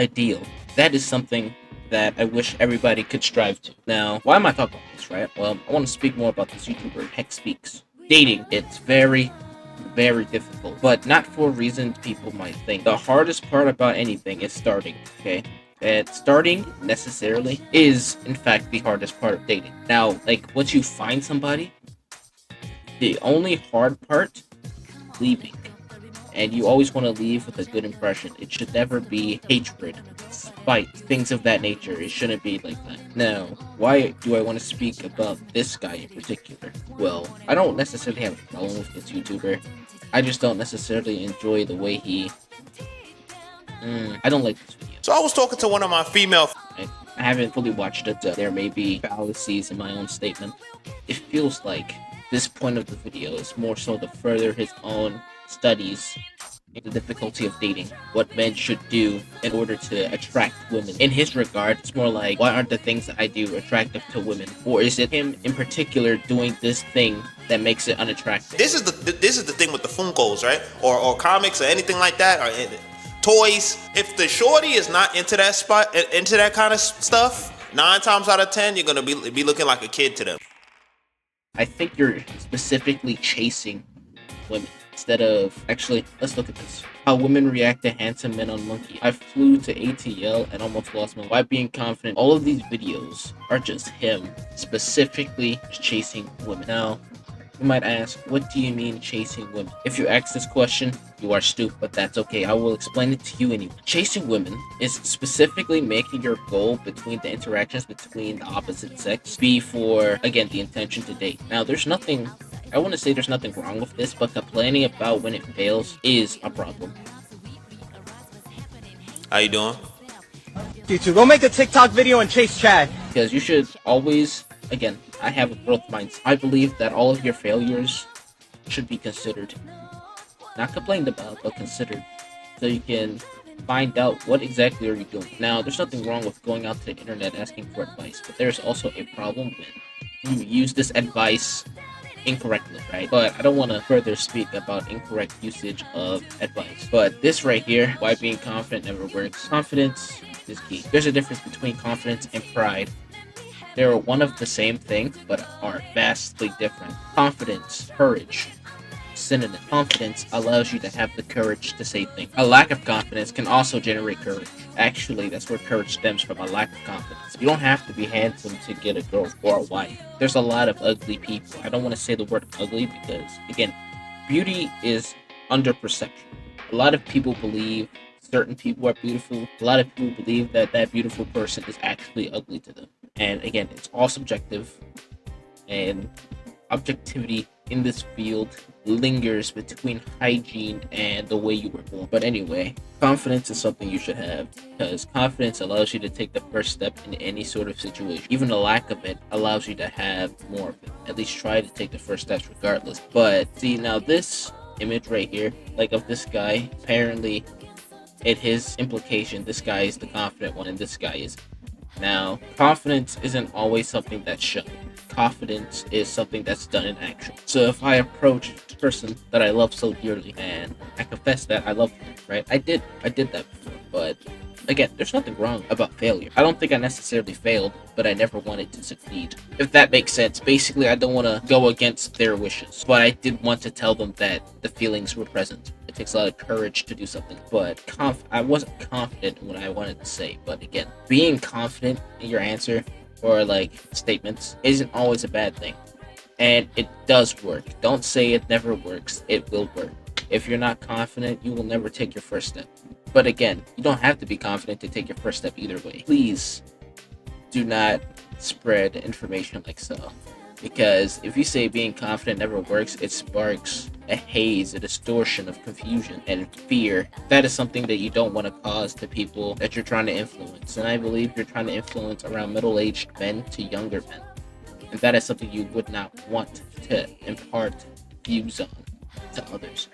ideal. That is something that I wish everybody could strive to. Now, why am I talking about this, right? Well, I want to speak more about this YouTuber, Heck Speaks. Dating, it's very, very difficult, but not for reasons people might think. The hardest part about anything is starting, okay? And starting necessarily is, in fact, the hardest part of dating. Now, like, once you find somebody, the only hard part, leaving. And you always want to leave with a good impression. It should never be hatred, spite, things of that nature. It shouldn't be like that. Now, why do I want to speak about this guy in particular? Well, I don't necessarily have a problem with this YouTuber. I just don't necessarily enjoy the way he... I don't like this video. So I was talking to one of my female... I haven't fully watched it. There may be fallacies in my own statement. It feels like this point of the video is more so to further his own studies in the difficulty of dating, what men should do in order to attract women. In his regard, it's more like, why aren't the things that I do attractive to women? Or is it him in particular doing this thing that makes it unattractive? This is the thing with the Funkos, right? Or comics or anything like that, or toys. If the shorty is not into that spot, into that kind of stuff, 9 times out of 10, you're gonna be looking like a kid to them. I think you're specifically chasing women. Instead of, actually, let's look at this. How women react to handsome men on Monkey. I flew to ATL and almost lost my wife being confident. All of these videos are just him specifically chasing women. Now, you might ask, what do you mean chasing women? If you ask this question, you are stupid, but that's okay. I will explain it to you anyway. Chasing women is specifically making your goal between the interactions between the opposite sex be for, again, the intention to date. Now, I want to say there's nothing wrong with this, but complaining about when it fails is a problem. How you doing? You two, go make a TikTok video and chase Chad. Because you should always, again, I have a growth mindset. I believe that all of your failures should be considered. Not complained about, but considered. So you can find out what exactly are you doing. Now, there's nothing wrong with going out to the internet asking for advice, but there's also a problem when you use this advice incorrectly, right? But I don't want to further speak about incorrect usage of advice. But this right here, why being confident never works. Confidence is key. There's a difference between confidence and pride. They're one of the same thing, but are vastly different. Confidence, courage, synonym. Confidence allows you to have the courage to say things. A lack of confidence can also generate courage. Actually, that's where courage stems from, a lack of confidence. You don't have to be handsome to get a girl or a wife. There's a lot of ugly people. I don't want to say the word ugly because, again, beauty is under perception. A lot of people believe certain people are beautiful. A lot of people believe that that beautiful person is actually ugly to them. And again, it's all subjective. And objectivity in this field lingers between hygiene and the way you were born. But anyway, confidence is something you should have, because confidence allows you to take the first step in any sort of situation. Even the lack of it allows you to have more of it. At least try to take the first steps regardless. But see, now this image right here, like of this guy, apparently in his implication, this guy is the confident one and this guy is. Now, confidence isn't always something that's shown. Confidence is something that's done in action. So if I approach a person that I love so dearly and I confess that I love them, right? I did that before, but again, there's nothing wrong about failure. I don't think I necessarily failed, but I never wanted to succeed. If that makes sense. Basically, I don't want to go against their wishes, but I did want to tell them that the feelings were present. It takes a lot of courage to do something, but I wasn't confident in what I wanted to say. But again, being confident in your answer or like statements isn't always a bad thing, and it does work. Don't say it never works. It will work. If you're not confident, you will never take your first step. But again, you don't have to be confident to take your first step either way. Please do not spread information like so, because if you say being confident never works, it sparks a haze, a distortion of confusion and fear. That is something that you don't want to cause to people that you're trying to influence. And I believe you're trying to influence around middle-aged men to younger men. And that is something you would not want to impart views on to others.